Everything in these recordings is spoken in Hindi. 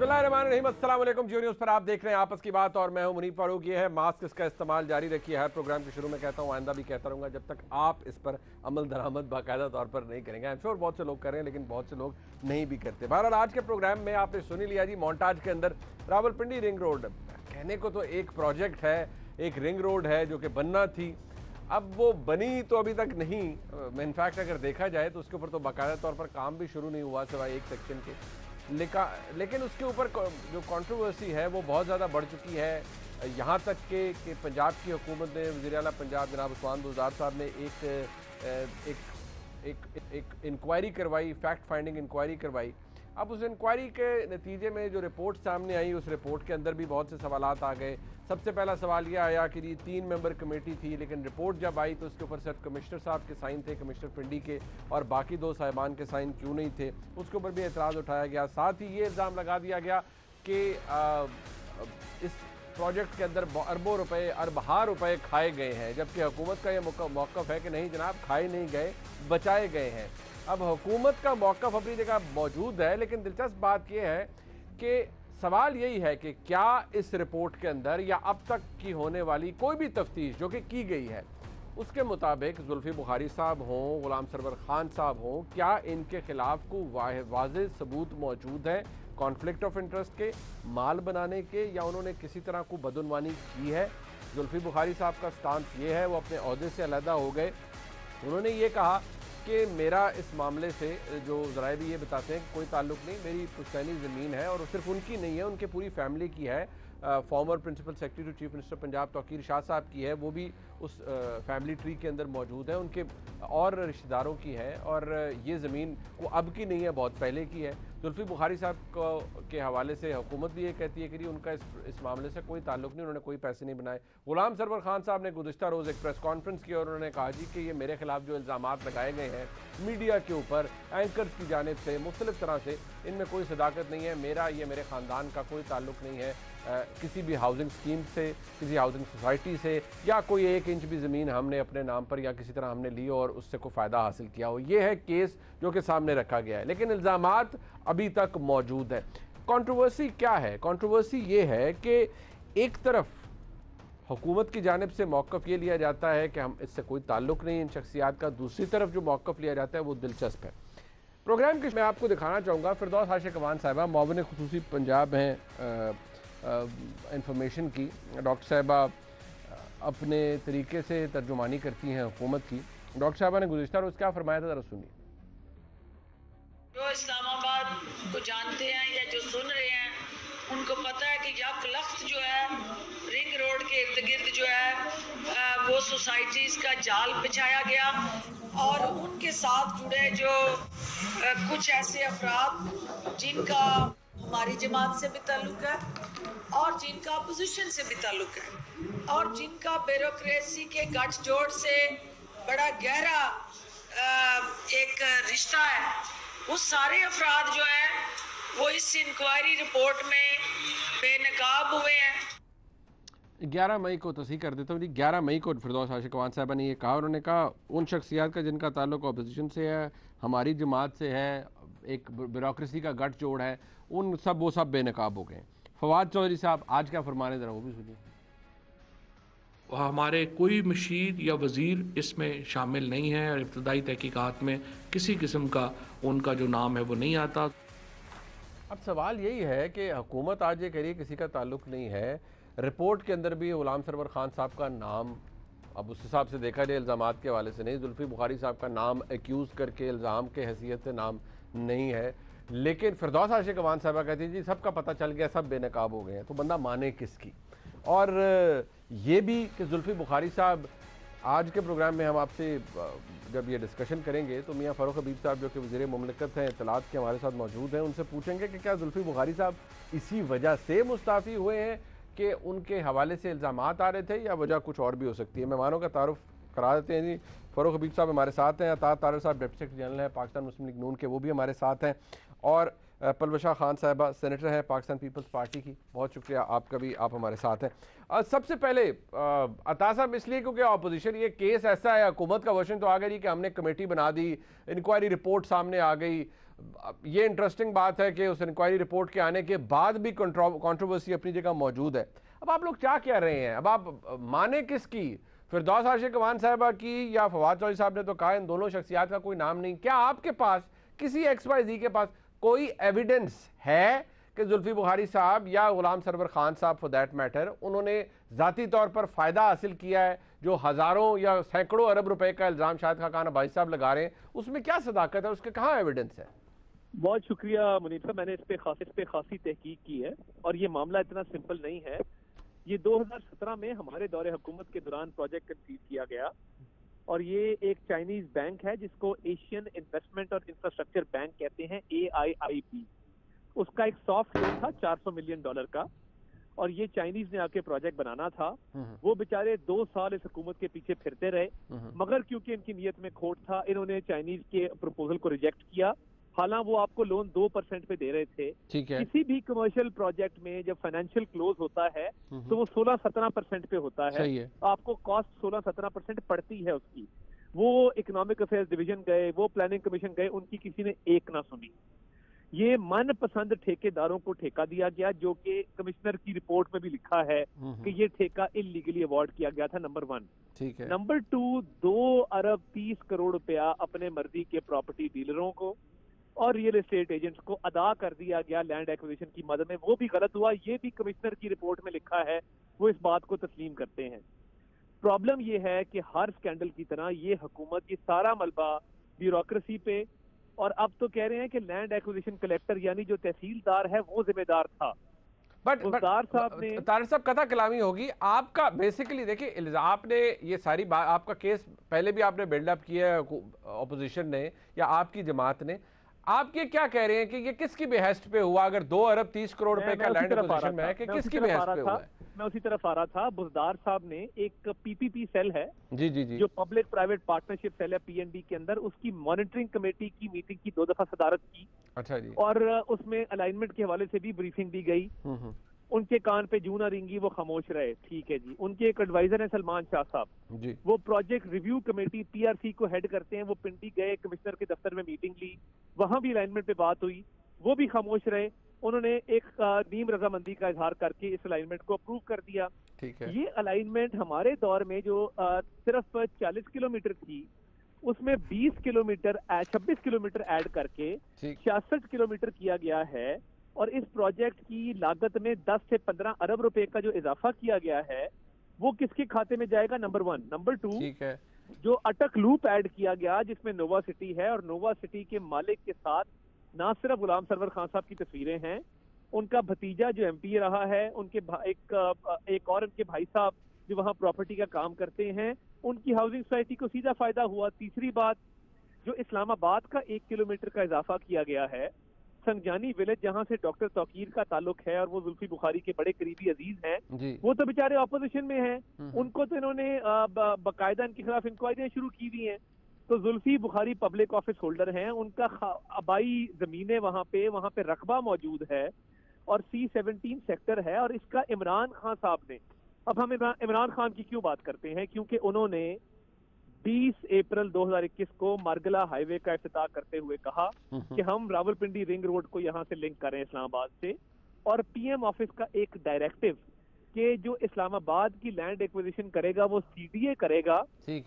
बिस्मिल्लाहिर्रहमानिर्रहीम, अस्सलाम वालेकुम। जियो न्यूज़ पर आप देख रहे हैं आपस की बात और मैं हूं मुनीफ फारूक। ये है मास्क, इसका इस्तेमाल जारी रखिए। हर प्रोग्राम के शुरू में कहता हूं, आइंदा भी कहता रहूंगा जब तक आप इस पर अमल दरामद बाकायदा तौर पर नहीं करेंगे। आई एम श्योर बहुत से लोग कर रहे हैं, लेकिन बहुत से लोग नहीं भी करते। बहरहाल आज के प्रोग्राम में आपने सुन ही लिया जी, मोन्टाज के अंदर रावलपिंडी रिंग रोड, कहने को तो एक प्रोजेक्ट है, एक रिंग रोड है जो कि बनना थी। अब वो बनी तो अभी तक नहीं, इनफैक्ट अगर देखा जाए तो उसके ऊपर तो बाकायदा तौर पर काम भी शुरू नहीं हुआ सिवाय एक सेक्शन के। लेकिन उसके ऊपर जो कंट्रोवर्सी है वो बहुत ज़्यादा बढ़ चुकी है, यहाँ तक कि पंजाब की हुकूमत ने, वज़ीर आला पंजाब जनाब उस्मान बुज़दार साहब ने एक इंक्वायरी करवाई, फैक्ट फाइंडिंग इंक्वायरी करवाई। अब उस इंक्वायरी के नतीजे में जो रिपोर्ट सामने आई, उस रिपोर्ट के अंदर भी बहुत से सवालात आ गए। सबसे पहला सवाल यह आया कि ये 3 मेंबर कमेटी थी, लेकिन रिपोर्ट जब आई तो उसके ऊपर सिर्फ कमिश्नर साहब के साइन थे, कमिश्नर पिंडी के, और बाकी 2 साहिबान के साइन क्यों नहीं थे, उसके ऊपर भी एतराज़ उठाया गया। साथ ही ये इल्ज़ाम लगा दिया गया कि इस प्रोजेक्ट के अंदर अरबों रुपए, अरबहा रुपए खाए गए हैं, जबकि हुकूमत का यह मौक़िफ़ है कि नहीं जनाब, खाए नहीं गए, बचाए गए हैं। अब हुकूमत का मौक़िफ़ अपनी जगह मौजूद है, लेकिन दिलचस्प बात यह है कि सवाल यही है कि क्या इस रिपोर्ट के अंदर या अब तक की होने वाली कोई भी तफ्तीश जो कि की गई है उसके मुताबिक जुल्फी बुखारी साहब हों, गुलाम सरवर खान साहब हों, क्या इनके खिलाफ को वाज़ेह सबूत मौजूद है कॉन्फ्लिक्ट ऑफ इंटरेस्ट के, माल बनाने के, या उन्होंने किसी तरह को बदनवानी की है। जुल्फी बुखारी साहब का स्टांस ये है, वो अपने ओहदे से अलहदा हो गए। उन्होंने ये कहा कि मेरा इस मामले से, जो ज़राए भी ये बताते हैं कि कोई ताल्लुक़ नहीं, मेरी पुश्तैनी ज़मीन है और सिर्फ उनकी नहीं है, उनके पूरी फैमिली की है। Former principal secretary to chief minister Punjab Tauqeer Shah साहब की है, वो भी उस फैमिली ट्री के अंदर मौजूद है, उनके और रिश्तेदारों की है, और ये ज़मीन को अब की नहीं है, बहुत पहले की है। जुल्फी बुखारी साहब के हवाले से हुकूमत भी ये कहती है कि उनका इस मामले से कोई ताल्लुक़ नहीं, उन्होंने कोई पैसे नहीं बनाए। गुलाम सरवर खान साहब ने गुज़िश्ता रोज़ एक प्रेस कॉन्फ्रेंस की और उन्होंने कहा जी कि ये मेरे खिलाफ जो इल्ज़ामात लगाए गए हैं मीडिया के ऊपर, एंकर्स की जानिब से, मुख्तलिफ तरह से, इनमें कोई सदाकत नहीं है, मेरे ख़ानदान का कोई ताल्लुक़ नहीं है किसी भी हाउसिंग स्कीम से, किसी हाउसिंग सोसाइटी से, या कोई 1 इंच भी ज़मीन हमने अपने नाम पर या किसी तरह हमने ली और उससे कोई फ़ायदा हासिल किया हो। ये है केस जो कि सामने रखा गया है, लेकिन इल्ज़ामात अभी तक मौजूद है। कंट्रोवर्सी क्या है? कंट्रोवर्सी ये है कि एक तरफ हुकूमत की जानिब से मौक़िफ़ ये लिया जाता है कि हम, इससे कोई ताल्लुक़ नहीं इन शख्सियात का, दूसरी तरफ जो मौक़िफ़ लिया जाता है वो दिलचस्प है। प्रोग्राम के मैं आपको दिखाना चाहूँगा, फिरदौस आशिक अमान साहिबा मुआविन खुसूसी पंजाब हैं इंफॉर्मेशन की। डॉक्टर साहिबा अपने तरीके से तर्जुमानी करती हैं हुकूमत की। डॉक्टर साहिबा ने गुज़िश्ता रोज़ क्या फरमाया था, ज़रा सुनिए। जो इस्लामाबाद को जानते हैं या जो सुन रहे हैं उनको पता है कि यक लख्त जो है रिंग रोड के इर्द गिर्द जो है वो सोसाइटीज़ का जाल बिछाया गया, और उनके साथ जुड़े जो कुछ ऐसे अफराद जिनका हमारी जमात से भी ताल्लुक़ है और जिनका अपोजिशन से भी ताल्लुक़ है और जिनका ब्यूरोक्रेसी के गठजोड़ से बड़ा गहरा एक रिश्ता है, वो सारे अफराद जो हैं वो इस इंक्वायरी रिपोर्ट में बेनकाब हुए हैं। 11 मई को तस्हीह कर देता हूँ जी, 11 मई को फिरदौस आशिक अमान साहबा ने ये कहा। उन्होंने कहा उन शख्सियात का जिनका ताल्लुक अपोजिशन से है, हमारी जमात से है, एक ब्यूरोक्रेसी का गठजोड़ है, वो सब बेनकाब हो गए। फवाद चौधरी साहब आज क्या फरमाने, ज़रा वो भी सुनिए। हमारे कोई मशीर या वज़ीर इसमें शामिल नहीं है और इब्तदाई तहकीकात में किसी किस्म का उनका जो नाम है वो नहीं आता। अब सवाल यही है कि हुकूमत आज ये कह रही है किसी का ताल्लुक़ नहीं है, रिपोर्ट के अंदर भी गुलाम सरवर खान साहब का नाम, अब उस हिसाब से देखा जाए इल्ज़ामात के हवाले से नहीं, जुल्फी बुखारी साहब का नाम एक्यूज़ करके इल्ज़ाम के हैसियत से नाम नहीं है, लेकिन फिरदौस आशिक अमान साहबा कहती है जी सबका पता चल गया, सब बेनकाब हो गए हैं, तो बंदा माने किसकी। और ये भी कि जुल्फी बुखारी साहब, आज के प्रोग्राम में हम आपसे जब ये डिस्कशन करेंगे तो मियाँ फ़ारूक हबीब साहब जो कि वज़ीर मुमलिकत हैं, इत्तलात के हमारे साथ मौजूद हैं, उनसे पूछेंगे कि क्या जुल्फी बुखारी साहब इसी वजह से मुस्ताफ़ी हुए हैं कि उनके हवाले से इल्ज़ामात आ रहे थे, या वजह कुछ और भी हो सकती है। मेहमानों का तारुफ करा देते हैं जी। फ़ारूक हबीब साहब हमारे साथ हैं, अता तारर साहब डिप्टी सेक्रेटरी जनरल हैं पाकिस्तान मुस्लिम लीग नून के, वो भी हमारे साथ हैं, और पलवशा खान साहिबा सेनेटर हैं पाकिस्तान पीपल्स पार्टी की। बहुत शुक्रिया आपका भी, आप हमारे साथ हैं। सबसे पहले अता साहब, इसलिए क्योंकि अपोजिशन, ये केस ऐसा है, हुकूमत का वर्जन तो आ गई कि हमने कमेटी बना दी, इंक्वायरी रिपोर्ट सामने आ गई, ये इंटरेस्टिंग बात है कि उस इंक्वायरी रिपोर्ट के आने के बाद भी कंट्रोवर्सी अपनी जगह मौजूद है। अब आप लोग क्या कह रहे हैं, अब आप माने किसकी, फिरदौस आशिक अवान साहिबा की या फवाद चौधरी साहब ने तो कहा इन दोनों शख्सियात का कोई नाम नहीं, क्या आपके पास किसी XYZ के पास कोई एविडेंस है कि जुल्फी बुखारी साहब या गुलाम सरवर खान साहब फॉर दैट मैटर उन्होंने ज़ाती तौर पर फ़ायदा हासिल किया है, जो हज़ारों या सैकड़ों अरब रुपए का इल्ज़ाम शाहिद खान अब्बासी साहब लगा रहे हैं, उसमें क्या सदाकत है, उसके कहाँ एविडेंस है? बहुत शुक्रिया मुनीर साहब, मैंने इस पे खासी तहकीक की है और ये मामला इतना सिंपल नहीं है। ये 2017 में हमारे दौरे हुकूमत के दौरान प्रोजेक्ट कंसीव किया गया और ये एक चाइनीज बैंक है जिसको एशियन इन्वेस्टमेंट और इंफ्रास्ट्रक्चर बैंक कहते हैं, AIIB। उसका एक सॉफ्ट लोन था $400 मिलियन का और ये चाइनीज ने आके प्रोजेक्ट बनाना था। वो बेचारे 2 साल इस हुकूमत के पीछे फिरते रहे, मगर क्योंकि इनकी नीयत में खोट था, इन्होंने चाइनीज के प्रपोजल को रिजेक्ट किया। हालांकि वो आपको लोन 2% पे दे रहे थे। ठीक है। किसी भी कमर्शियल प्रोजेक्ट में जब फाइनेंशियल क्लोज होता है तो वो 16-17% पे होता है। सही है। आपको कॉस्ट 16-17% पड़ती है उसकी। वो इकोनॉमिक अफेयर्स डिवीजन गए, वो प्लानिंग कमीशन गए, उनकी किसी ने एक ना सुनी। ये मनपसंद ठेकेदारों को ठेका दिया गया, जो कि कमिश्नर की रिपोर्ट में भी लिखा है कि ये ठेका इलीगली अवॉर्ड किया गया था, नंबर 1। ठीक है। नंबर 2, 2 अरब 30 करोड़ रुपया अपने मर्जी के प्रॉपर्टी डीलरों को और रियल एस्टेट एजेंट्स को अदा कर दिया गया लैंड एक्विजिशन की मदद में। वो भी गलत हुआ, ये भी कमिश्नर की रिपोर्ट में लिखा है, वो इस बात को तस्लीम करते हैं। प्रॉब्लम ये है कि हर स्कैंडल की तरह ये हुकूमत ये सारा मलबा ब्यूरोक्रेसी पे, और अब तो कह रहे हैं कि लैंड एक्विजिशन कलेक्टर यानी जो तहसीलदार है वो जिम्मेदार था। बट साहब ने तारिक साहब कथा कलामी होगी आपका। बेसिकली देखिए, आपने ये सारी बात, आपका केस पहले भी आपने बिल्डअप किया है ऑपोजिशन ने या आपकी जमात ने। आप ये क्या कह रहे हैं कि ये किसकी बेहस्त पे हुआ? अगर 2 अरब 30 करोड़ रुपए का लैंड एक्विजिशन में है कि किसकी बेहस्त पे हुआ है? मैं उसी तरफ आ रहा था। बुजदार साहब ने एक PPP सेल है, जी जी जी, जो पब्लिक प्राइवेट पार्टनरशिप सेल है PNB के अंदर, उसकी मॉनिटरिंग कमेटी की मीटिंग की 2 दफा सदारत की। अच्छा जी। और उसमें अलाइनमेंट के हवाले से भी ब्रीफिंग दी गई। उनके कान पे जूं ना रिंगी, वो खामोश रहे। ठीक है जी। उनके एक एडवाइजर है सलमान शाह साहब जी, वो प्रोजेक्ट रिव्यू कमेटी PRC को हेड करते हैं। वो पिंडी गए, कमिश्नर के दफ्तर में मीटिंग ली, वहां भी अलाइनमेंट पे बात हुई, वो भी खामोश रहे। उन्होंने एक नीम रजामंदी का इजहार करके इस अलाइनमेंट को अप्रूव कर दिया। ठीक है। ये अलाइनमेंट हमारे दौर में जो सिर्फ 40 किलोमीटर थी, उसमें 20 किलोमीटर 26 किलोमीटर ऐड करके 66 किलोमीटर किया गया है। और इस प्रोजेक्ट की लागत में 10 से 15 अरब रुपए का जो इजाफा किया गया है वो किसके खाते में जाएगा? नंबर 1। नंबर 2, ठीक है, जो अटक लूप ऐड किया गया जिसमें नोवा सिटी है, और नोवा सिटी के मालिक के साथ ना सिर्फ गुलाम सरवर खान साहब की तस्वीरें हैं, उनका भतीजा जो MP रहा है, उनके एक और उनके भाई साहब जो वहाँ प्रॉपर्टी का काम करते हैं, उनकी हाउसिंग सोसाइटी को सीधा फायदा हुआ। तीसरी बात, जो इस्लामाबाद का 1 किलोमीटर का इजाफा किया गया है, संगजानी विलेज जहां से डॉक्टर तौकीर का ताल्लुक है और वो जुल्फी बुखारी के बड़े करीबी अजीज हैं, वो तो बेचारे ऑपोजिशन में हैं। उनको तो इन्होंने बाकायदा इनके खिलाफ इंक्वायरियां शुरू की हुई हैं। तो Zulfi Bukhari public office holder हैं, उनका आबाई जमीनें वहां पे रकबा मौजूद है और C-17 सेक्टर है, और इसका इमरान खान साहब ने, अब हम इमरान खान की क्यों बात करते हैं, क्योंकि उन्होंने 20 अप्रैल 2021 को मार्गला हाईवे का इफ्तिताह करते हुए कहा कि हम रावलपिंडी रिंग रोड को यहां से लिंक करें इस्लामाबाद से, और PM ऑफिस का एक डायरेक्टिव कि जो इस्लामाबाद की लैंड एक्विजिशन करेगा वो CDA करेगा,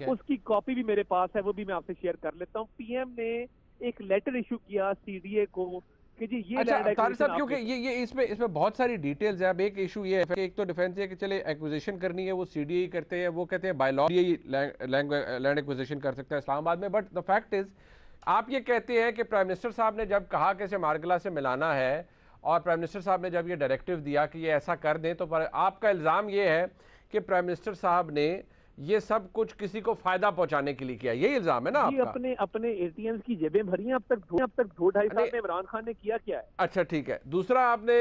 उसकी कॉपी भी मेरे पास है, वो भी मैं आपसे शेयर कर लेता हूँ। PM ने एक लेटर इशू किया CDA को कि जी ये तारिक साहब, क्योंकि ये इसमें बहुत सारी डिटेल्स है। अब एक इशू ये है कि एक तो डिफेंस है कि चले एक्विजिशन करनी है वो CDA करते हैं, वो कहते हैं बाय लॉ लैंड एक्विजिशन कर सकता है इस्लामाबाद में। बट द फैक्ट इज, आप ये कहते हैं कि प्राइम मिनिस्टर साहब ने जब कहा कि इसे मार्गला से मिलाना है और प्राइम मिनिस्टर साहब ने जब ये डायरेक्टिव दिया कि ये ऐसा कर दें, तो आपका इल्ज़ाम ये है कि प्राइम मिनिस्टर साहब ने ये सब कुछ किसी को फायदा पहुंचाने के लिए किया, यही इल्जाम है ना आपका? अपने ATMs की जेबें भरी हैं। अब तक 2-2.5 साल में इमरान खान ने किया क्या है? अच्छा ठीक है। दूसरा, आपने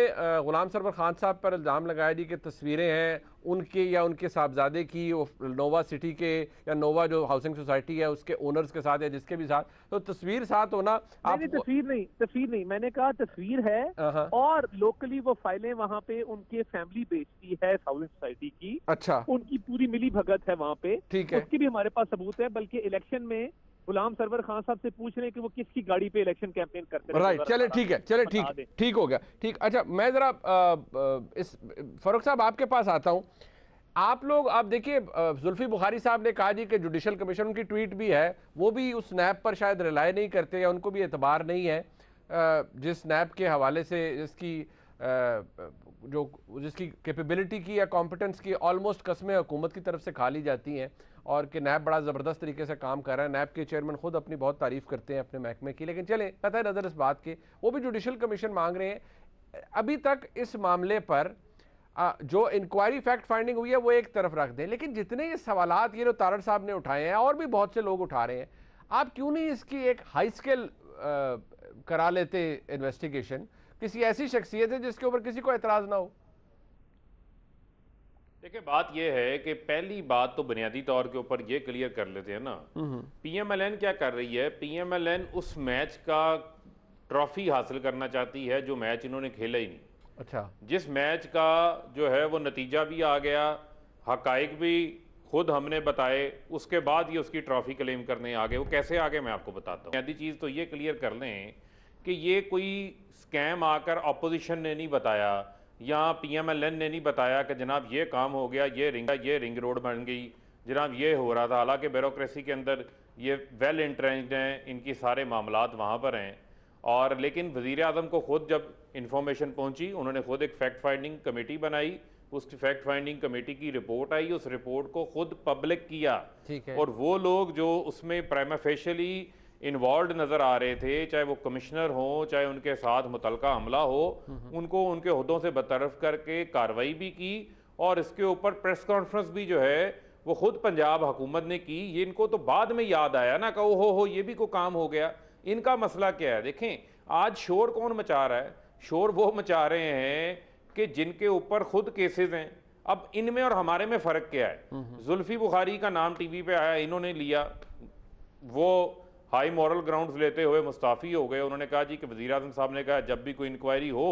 गुलाम सरवर खान साहब पर इल्जाम लगाया जी कि तस्वीरें हैं उनके या उनके साहबजादे की नोवा सिटी के या नोवा जो हाउसिंग सोसाइटी है उसके ओनर्स के साथ या जिसके भी साथ, तो तस्वीर साथ होना। तस्वीर नहीं, मैंने कहा तस्वीर है, और लोकली वो फाइलें वहाँ पे उनके फैमिली बेचती है हाउसिंग सोसाइटी की। अच्छा, उनकी पूरी मिली भगत है वहाँ पे, ठीक है, उसकी भी हमारे पास सबूत है। बल्कि इलेक्शन में गुलाम सरवर खान साहब से पूछ रहे हैं कि वो किसकी गाड़ी पे इलेक्शन कैंपेन करते हैं। राइट, चले ठीक है, चले ठीक हो गया, ठीक। अच्छा, मैं जरा इस फरूख साहब आपके पास आता हूँ। आप लोग आप देखिए, जुल्फी बुखारी साहब ने कहा जी कि जुडिशल कमीशन, उनकी ट्वीट भी है, वो भी उस नैब पर शायद रिलाय नहीं करते या उनको भी एतबार नहीं है जिस नैब के हवाले से जिसकी कैपेबिलिटी की या कॉम्पिटेंस की ऑलमोस्ट कस्में हुकूमत की तरफ से खा ली जाती हैं, और कि नैब बड़ा ज़बरदस्त तरीके से काम कर रहा है। नैब के चेयरमैन खुद अपनी बहुत तारीफ़ करते हैं अपने महकमे की, लेकिन चलें कतई नज़र इस बात के, वो भी जुडिशल कमीशन मांग रहे हैं। अभी तक इस मामले पर जो इंक्वायरी फैक्ट फाइंडिंग हुई है वो एक तरफ रख दें, लेकिन जितने ये सवालात ये तारड़ साहब ने उठाए हैं और भी बहुत से लोग उठा रहे हैं, आप क्यों नहीं इसकी एक हाई स्केल करा लेते इन्वेस्टिगेशन, किसी ऐसी शख्सियत है जिसके ऊपर किसी को एतराज़ ना हो? देखिए, बात यह है कि पहली बात तो बुनियादी तौर के ऊपर ये क्लियर कर लेते हैं ना, पीएमएलएन क्या कर रही है, पीएमएलएन उस मैच का ट्रॉफी हासिल करना चाहती है जो मैच इन्होंने खेला ही नहीं। अच्छा, जिस मैच का जो है वो नतीजा भी आ गया, हकाइक भी खुद हमने बताए, उसके बाद ये उसकी ट्रॉफी क्लेम करने आ गए। वो कैसे आ गए मैं आपको बताता हूँ। बुनियादी चीज़ तो ये क्लियर कर लें कि ये कोई स्कैम आकर अपोजिशन ने नहीं बताया या पीएमएलएन ने नहीं बताया कि जनाब ये काम हो गया, ये रिंग रोड बन गई, जनाब ये हो रहा था। हालांकि ब्यूरोक्रेसी के अंदर ये वेल इंट्रेंस्ड हैं, इनकी सारे मामलात वहाँ पर हैं, और लेकिन वज़ीर आज़म को खुद जब इंफॉर्मेशन पहुंची, उन्होंने खुद एक फैक्ट फाइंडिंग कमेटी बनाई, उस फैक्ट फाइंडिंग कमेटी की रिपोर्ट आई, उस रिपोर्ट को खुद पब्लिक किया, ठीक है। और वो लोग जो उसमें प्राइमा फेशियली इन्वॉल्व नज़र आ रहे थे, चाहे वो कमिश्नर हो, चाहे उनके साथ मुतलका हमला हो, उनको उनके ओहदों से बरतरफ करके कार्रवाई भी की, और इसके ऊपर प्रेस कॉन्फ्रेंस भी जो है वो खुद पंजाब हुकूमत ने की। ये इनको तो बाद में याद आया ना कि हो ये भी कोई काम हो गया। इनका मसला क्या है? देखें, आज शोर कौन मचा रहा है? शोर वो मचा रहे हैं कि जिनके ऊपर खुद केसेस हैं। अब इनमें और हमारे में फ़र्क क्या है? जुल्फी बुखारी का नाम टीवी पे आया, इन्होंने लिया, वो हाई मॉरल ग्राउंड्स लेते हुए मुस्ताफ़ी हो गए। उन्होंने कहा जी कि वज़ीर आज़म साहब ने कहा जब भी कोई इंक्वायरी हो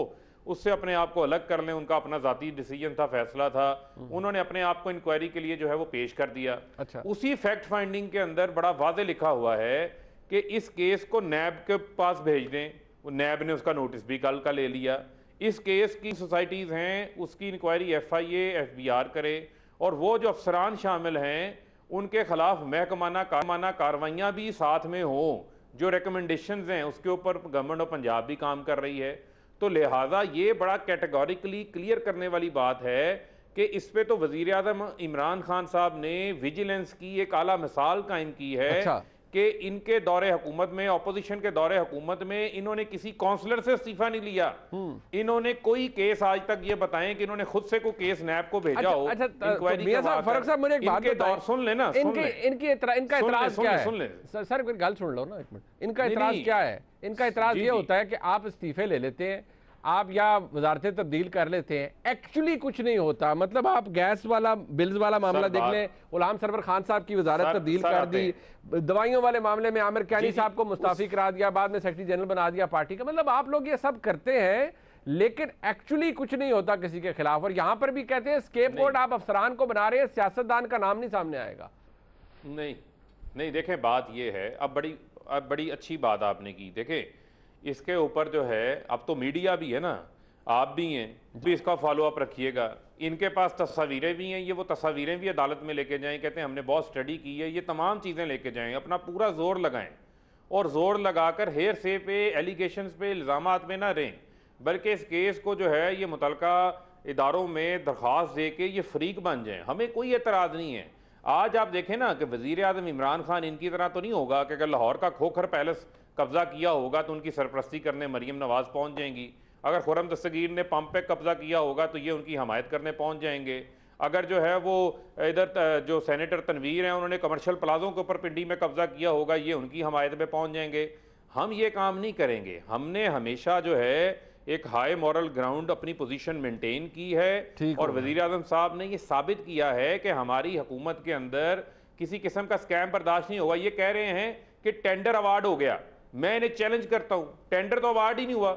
उससे अपने आप को अलग कर लें, उनका अपना ज़ाती डिसीजन था, फैसला था, उन्होंने अपने आप को इंक्वायरी के लिए जो है वो पेश कर दिया। अच्छा। उसी फैक्ट फाइंडिंग के अंदर बड़ा वाज़े लिखा हुआ है कि इस केस को नैब के पास भेज दें। वो नैब ने उसका नोटिस भी कल का ले लिया। इस केस की सोसाइटीज़ हैं, उसकी इंक्वायरी FIA FBR करे, और वो जो अफसरान शामिल हैं उनके खिलाफ महकमाना कार्रवाइयाँ भी साथ में हों। जो रिकमेंडेशंस हैं उसके ऊपर गवर्नमेंट ऑफ पंजाब भी काम कर रही है। तो लिहाजा ये बड़ा कैटेगोरिकली क्लियर करने वाली बात है कि इस पे तो वज़ीर आज़म इमरान खान साहब ने विजिलेंस की एक आला मिसाल कायम की है। अच्छा। कि इनके दौरे हुकूमत में, ऑपोजिशन के दौरे हुकूमत में इन्होंने किसी काउंसलर से इस्तीफा नहीं लिया। इन्होंने कोई केस आज तक ये बताएं कि इन्होंने खुद से कोई केस नैब को भेजा हो। इंक्वायरी के बाद फरूख साहब मुझे एक बात बताएं, सुन लेना, इनका एतराज क्या है? सर कोई गल सुन लो ना एक मिनट। इनका एतराज क्या है? इनका एतराज ये होता है कि आप इस्तीफे ले लेते हैं, आप या वजारतें तब्दील कर लेते हैं, एक्चुअली कुछ नहीं होता। मतलब आप गैस वाला, बिल्स वाला मामला देख लें, गुलाम सरवर खान साहब की वजारत तब्दील कर दी, दवाइयों वाले मामले में आमिर कैनी साहब को मुस्ताफी करा दिया, बाद में सेक्रेटरी जनरल बना दिया पार्टी का। मतलब आप लोग ये सब करते हैं लेकिन एक्चुअली कुछ नहीं होता किसी के खिलाफ। और यहां पर भी कहते हैं स्केपगोट आप अफसरान को बना रहे हैं, सियासतदान का नाम नहीं सामने आएगा। नहीं, देखें बात ये है, अब बड़ी अच्छी बात आपने की। देखें, इसके ऊपर जो है अब तो मीडिया भी है ना, आप भी हैं, भी इसका फॉलो अप रखिएगा। इनके पास तस्वीरें भी हैं, ये वो तस्वीरें भी अदालत में लेके जाएं। कहते हैं हमने बहुत स्टडी की है, ये तमाम चीज़ें लेके जाएं, अपना पूरा जोर लगाएं, और जोर लगाकर हेर से पे, एलिगेशंस पे, इल्ज़ामात में ना रहें, बल्कि इस केस को जो है ये मुतलका इदारों में दरख्वास्त दे के ये फरीक बन जाएं। हमें कोई एतराज़ नहीं है। आज आप देखें ना कि वज़ीर आज़म इमरान खान इनकी तरह तो नहीं होगा कि अगर लाहौर का खोखर पैलेस कब्जा किया होगा तो उनकी सरपरस्ती करने मरीम नवाज पहुंच जाएंगी। अगर खुर्रम दस्तगीर ने पंप पे कब्जा किया होगा तो ये उनकी हमायत करने पहुंच जाएंगे। अगर जो है वो इधर जो सेनेटर तनवीर हैं उन्होंने कमर्शियल प्लाजों के ऊपर पिंडी में कब्जा किया होगा, ये उनकी हमायत में पहुंच जाएंगे। हम ये काम नहीं करेंगे। हमने हमेशा जो है एक हाई मॉरल ग्राउंड अपनी पोजीशन मेंटेन की है, और वज़ीर आज़म साहब ने ये साबित किया है कि हमारी हुकूमत के अंदर किसी किस्म का स्कैम बर्दाश्त नहीं होगा। ये कह रहे हैं कि टेंडर अवार्ड हो गया, मैं इन्हें चैलेंज करता हूं, टेंडर तो अवार्ड ही नहीं हुआ,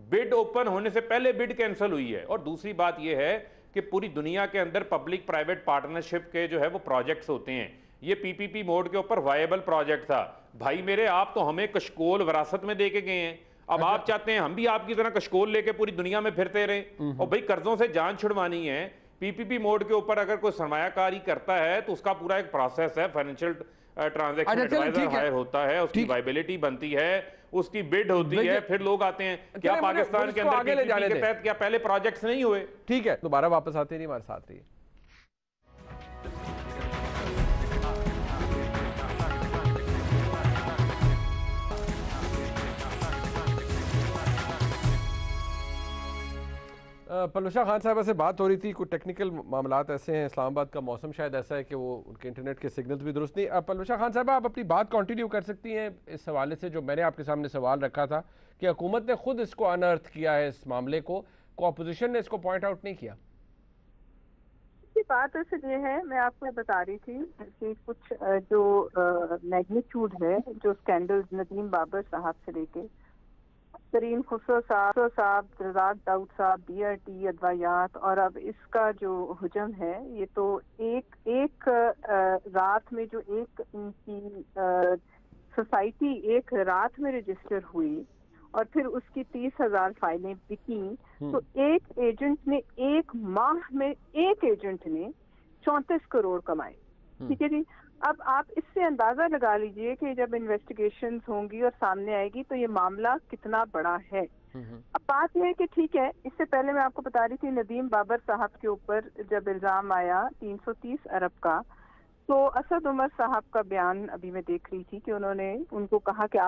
बिड ओपन होने से पहले बिड कैंसिल हुई है। और दूसरी बात यह है कि पूरी दुनिया के अंदर पब्लिक प्राइवेट पार्टनरशिप के जो है वो प्रोजेक्ट्स होते हैं, ये पीपीपी मोड के ऊपर वायबल प्रोजेक्ट था। भाई मेरे, आप तो हमें कशकोल विरासत में दे के गए हैं, अब आप चाहते हैं हम भी आपकी तरह कशकोल लेके पूरी दुनिया में फिरते रहें। और भाई कर्जों से जान छुड़वानी है। पीपीपी मोड के ऊपर अगर कोई सरमायाकारी करता है तो उसका पूरा एक प्रोसेस है, फाइनेंशियल ट्रांजैक्शन एडवाइजर हायर होता है, उसकी वायबिलिटी बनती है, उसकी बिड होती है, फिर लोग आते हैं। क्या पाकिस्तान के अंदर पीपीपी के तहत क्या पहले प्रोजेक्ट्स नहीं हुए? ठीक है, दोबारा वापस आते नहीं, हमारे साथ रहिए। पलवशा खान साहबा से बात हो रही थी, कुछ टेक्निकल मामलात ऐसे हैं, इस्लामाबाद का मौसम शायद ऐसा है कि वो उनके इंटरनेट के सिग्नल्स भी दुरुस्त नहीं। पलवशा खान साहबा, आप अपनी बात कंटिन्यू कर सकती हैं इस हवाले से जो मैंने आपके सामने सवाल रखा था कि हुकूमत ने खुद इसको अनअर्थ किया है, इस मामले को अपोजिशन ने इसको पॉइंट आउट नहीं किया। बात असल ये है, मैं आपको बता रही थी कि कुछ जो मैग्नीट्यूड है, जो स्कैंडल नदीम बाबर साहब से लेके तरीन खुसरो साहब, रज़ाक दाऊद साहब, BRT अदवायात, और अब इसका जो हुजम है, ये तो एक रात में जो एक इनकी सोसाइटी एक रात में रजिस्टर हुई और फिर उसकी 30,000 फाइलें बिकी, तो एक एजेंट ने एक माह में एक एजेंट ने 34 करोड़ कमाए। ठीक है जी। अब आप इससे अंदाजा लगा लीजिए कि जब इन्वेस्टिगेशंस होंगी और सामने आएगी तो ये मामला कितना बड़ा है। अब बात यह है कि ठीक है, इससे पहले मैं आपको बता रही थी नदीम बाबर साहब के ऊपर जब इल्जाम आया 330 अरब का, तो असद उमर साहब का बयान अभी मैं देख रही थी कि उन्होंने उनको कहा कि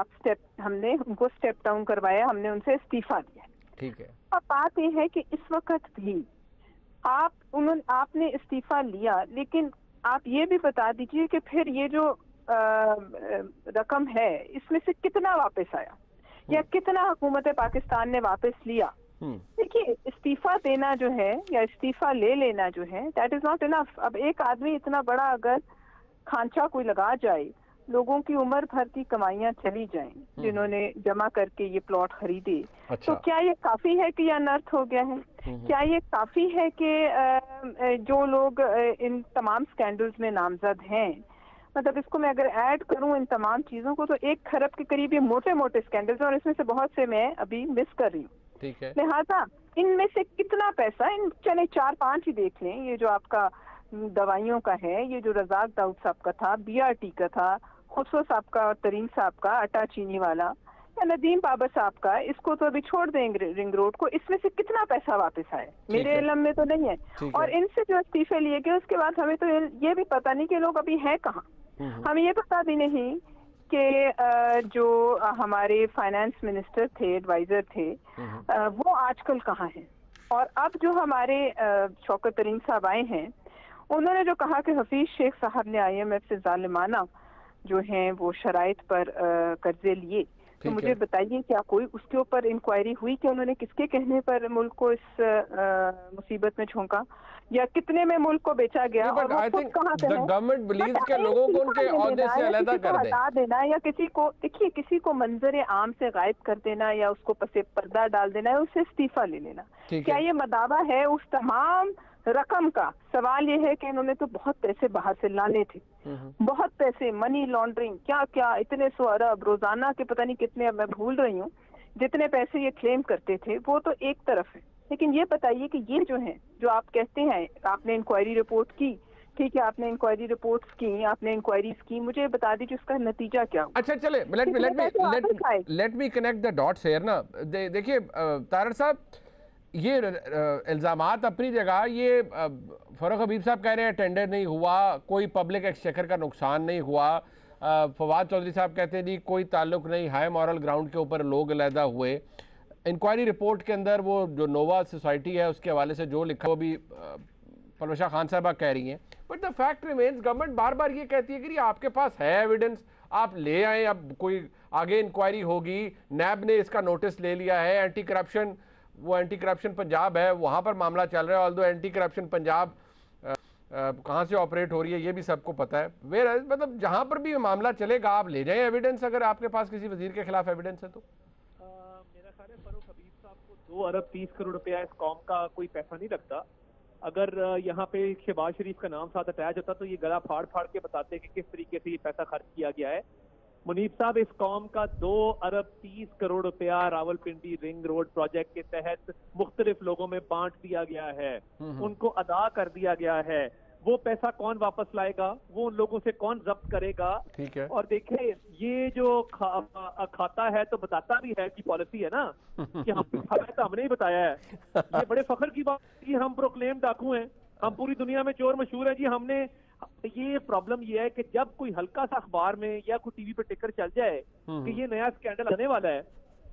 हमने उनको स्टेप डाउन करवाया, हमने उनसे इस्तीफा दिया। ठीक है। अब बात यह है कि इस वक्त भी आपने इस्तीफा लिया, लेकिन आप ये भी बता दीजिए कि फिर ये जो रकम है इसमें से कितना वापस आया या कितना हुकूमत पाकिस्तान ने वापस लिया। देखिए, इस्तीफा देना जो है या इस्तीफा ले लेना जो है, दैट इज नॉट इनफ। अब एक आदमी इतना बड़ा अगर खांचा कोई लगा जाए, लोगों की उम्र भर की कमाइयां चली जाएं जिन्होंने जमा करके ये प्लॉट खरीदे, तो क्या ये काफी है कि यह अनर्थ हो गया है? क्या ये काफी है कि जो लोग इन तमाम स्कैंडल्स में नामजद हैं, मतलब इसको मैं अगर ऐड करूं इन तमाम चीजों को, तो 1 खरब के करीब ये मोटे मोटे स्कैंडल्स, और इसमें से बहुत से मैं अभी मिस कर रही हूँ। लिहाजा इनमें से कितना पैसा, चले 4-5 ही देख लें, ये जो आपका दवाइयों का है, ये जो रज़ाक दाऊद साहब का था, BRT का था, खुसरो साहब का और तरीन साहब का आटा चीनी वाला, या नदीम बाबर साहब का, इसको तो अभी छोड़ देंगे रिंग रोड को, इसमें से कितना पैसा वापस आए मेरे इल्म में तो नहीं है। और इनसे जो इस्तीफे लिए गए उसके बाद हमें तो ये भी पता नहीं कि लोग अभी हैं कहाँ। हमें ये पता भी नहीं कि जो हमारे फाइनेंस मिनिस्टर थे, एडवाइजर थे, वो आजकल कहाँ हैं। और अब जो हमारे शौकत तरीन साहब आए हैं, उन्होंने जो कहा कि हफीज शेख साहब ने IMF से जालिमाना जो हैं वो शराइत पर कर्जे लिए, तो मुझे बताइए क्या कोई उसके ऊपर इंक्वायरी हुई कि उन्होंने किसके कहने पर मुल्क को इस मुसीबत में झोंका, या कितने में मुल्क को बेचा गया, और वो खुद कहाँ से है? गवर्नमेंट बिलीव्स के लोगों को उनके ओहदे से अलग कर दे, हटा देना, या किसी को, देखिए, किसी को मंजर आम से गायब कर देना या उसको पसे पर्दा डाल देना, उससे इस्तीफा ले लेना, क्या ये मदावा है उस तमाम रकम का? सवाल ये है कि इन्होंने तो बहुत पैसे बाहर से लाने थे, बहुत पैसे, मनी लॉन्ड्रिंग, क्या क्या, इतने 100 अरब रोजाना के पता नहीं कितने, अब मैं भूल रही हूँ, जितने पैसे ये क्लेम करते थे, वो तो एक तरफ है। लेकिन ये बताइए कि ये जो है, जो आप कहते हैं आपने इंक्वायरी रिपोर्ट की, ठीक है, आपने इंक्वायरी रिपोर्ट्स की, आपने इंक्वायरीज की, मुझे बता दीजिए उसका नतीजा क्या हुआ। अच्छा चले, let me connect the dots here ना। देखिए तारड़ साहब, ये इल्ज़ामात अपनी जगह, ये फ़ारूक हबीब साहब कह रहे हैं टेंडर नहीं हुआ, कोई पब्लिक एक्सचेकर का नुकसान नहीं हुआ, फवाद चौधरी साहब कहते हैं जी कोई ताल्लुक नहीं, हाई मॉरल ग्राउंड के ऊपर लोग अलहदा हुए। इंक्वायरी रिपोर्ट के अंदर वो जो नोवा सोसाइटी है उसके हवाले से जो लिखा वो भी पलवशा खान साहबा कह रही हैं, but the fact remains, government बार बार ये कहती है कि आपके पास है एविडेंस, आप ले आए, अब कोई आगे इंक्वायरी होगी, नैब ने इसका नोटिस ले लिया है, एंटी करप्शन, वो एंटी करप्शन पंजाब है वहाँ पर मामला चल रहा है, ऑल्दो एंटी करप्शन पंजाब कहाँ से ऑपरेट हो रही है ये भी सबको पता है। मतलब जहाँ पर भी मामला चलेगा आप ले जाएं एविडेंस, अगर आपके पास किसी वजीर के खिलाफ एविडेंस है तो। मेरा ख्याल है फारूक हबीब साहब को 2 अरब 30 करोड़ रुपया इस कौम का कोई पैसा नहीं लगता। अगर यहाँ पे शहबाज शरीफ का नाम साथ अटैच होता तो ये गला फाड़ फाड़ के बताते कि किस तरीके से ये पैसा खर्च किया गया है। मुनीब साहब, इस कौम का 2 अरब 30 करोड़ रुपया रावलपिंडी रिंग रोड प्रोजेक्ट के तहत मुख्तलिफ लोगों में बांट दिया गया है, उनको अदा कर दिया गया है। वो पैसा कौन वापस लाएगा, वो उन लोगों से कौन जब्त करेगा? ठीक है। और देखें, ये जो खाता है तो बताता भी है कि पॉलिसी है ना कि हमने ही बताया है। ये बड़े फख्र की बात कि हम प्रोक्लेम डाकू हैं, हम पूरी दुनिया में चोर मशहूर है जी। हमने ये प्रॉब्लम ये है कि जब कोई हल्का सा अखबार में या कोई टीवी पे टिकर चल जाए कि ये नया स्कैंडल आने वाला है,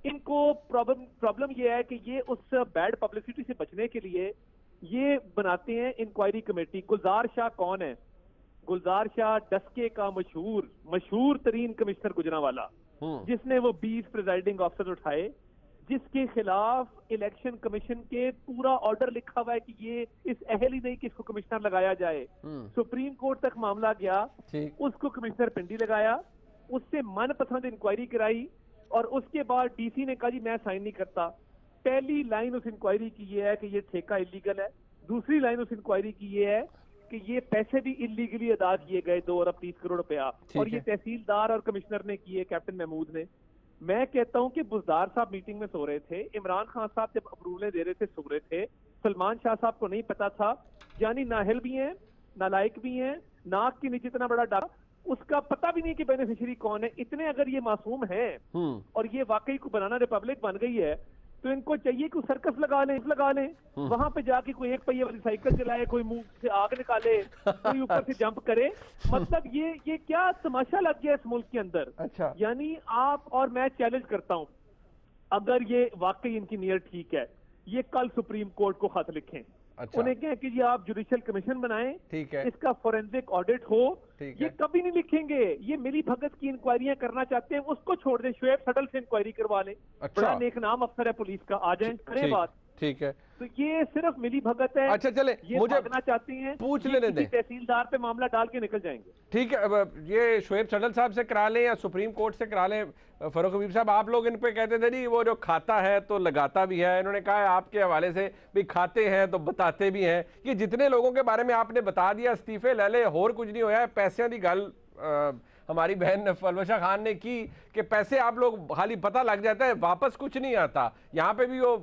इनको प्रॉब्लम ये है कि ये उस बैड पब्लिसिटी से बचने के लिए ये बनाते हैं इंक्वायरी कमेटी। गुलजार शाह कौन है? गुलजार शाह डस्के का मशहूर तरीन कमिश्नर गुजरांवाला, जिसने वो 20 प्रिजाइडिंग ऑफिसर उठाए, जिसके खिलाफ इलेक्शन कमीशन के पूरा ऑर्डर लिखा हुआ है कि ये इस अहल ही नहीं कि इसको कमिश्नर लगाया जाए। सुप्रीम कोर्ट तक मामला गया, उसको कमिश्नर पिंडी लगाया, उससे मनपसंद इंक्वायरी कराई और उसके बाद डीसी ने कहा जी मैं साइन नहीं करता। पहली लाइन उस इंक्वायरी की ये है कि ये ठेका इलीगल है। दूसरी लाइन उस इंक्वायरी की ये है कि ये पैसे भी इलीगली अदा किए गए 2 अरब 30 करोड़ रुपया, और ये तहसीलदार और कमिश्नर ने किए, कैप्टन महमूद ने। मैं कहता हूं कि बुजदार साहब मीटिंग में सो रहे थे, इमरान खान साहब जब अप्रूवलें दे रहे थे सो रहे थे, सलमान शाह साहब को नहीं पता था। यानी नाहिल भी हैं, नालायक भी हैं, नाक के नीचे इतना बड़ा डर, उसका पता भी नहीं कि बेनिफिशियरी कौन है। इतने अगर ये मासूम हैं और ये वाकई को बनाना रिपब्लिक बन गई है, तो इनको चाहिए कि सर्कस लगा लें, वहां पे जाके कोई एक पहिए वाली साइकिल चलाए, कोई मुंह से आग निकाले, कोई ऊपर से जंप करे। मतलब ये क्या तमाशा लग गया इस मुल्क के अंदर। अच्छा। यानी आप और मैं चैलेंज करता हूं, अगर ये वाकई इनकी नीयत ठीक है, ये कल सुप्रीम कोर्ट को खत लिखें। अच्छा। उन्हें कहें कि जी आप जुडिशियल कमीशन बनाएं, ठीक है, इसका फोरेंसिक ऑडिट हो। ये कभी नहीं लिखेंगे, ये मिली भगत की इंक्वायरियां करना चाहते हैं, उसको छोड़ दें, शुएब सडल से इंक्वायरी करवा लें। अच्छा। बड़ा नेक नाम अफसर है पुलिस का, आ जाए करें बात। ठीक है। तो ये सिर्फ मिली भगत है। अच्छा चले, ये मुझे भागना चाहती हैं, पूछ लेने दें, तहसीलदार पे मामला डाल के निकल जाएंगे। ठीक है, अब ये शुएब सडल साहब से करा लें या सुप्रीम कोर्ट से करा लें। फरूक हबीब साहब, आप लोग इन पे कहते थे नहीं, वो जो खाता है तो लगाता भी है। इन्होंने कहा है आपके हवाले से भी खाते हैं तो बताते भी हैं। ये जितने लोगों के बारे में आपने बता दिया, इस्तीफे ले ले, और कुछ नहीं होया। पैसे की गल हमारी बहन फलवशा खान ने की कि पैसे आप लोग खाली पता लग जाता है, वापस कुछ नहीं आता। यहाँ पे भी वो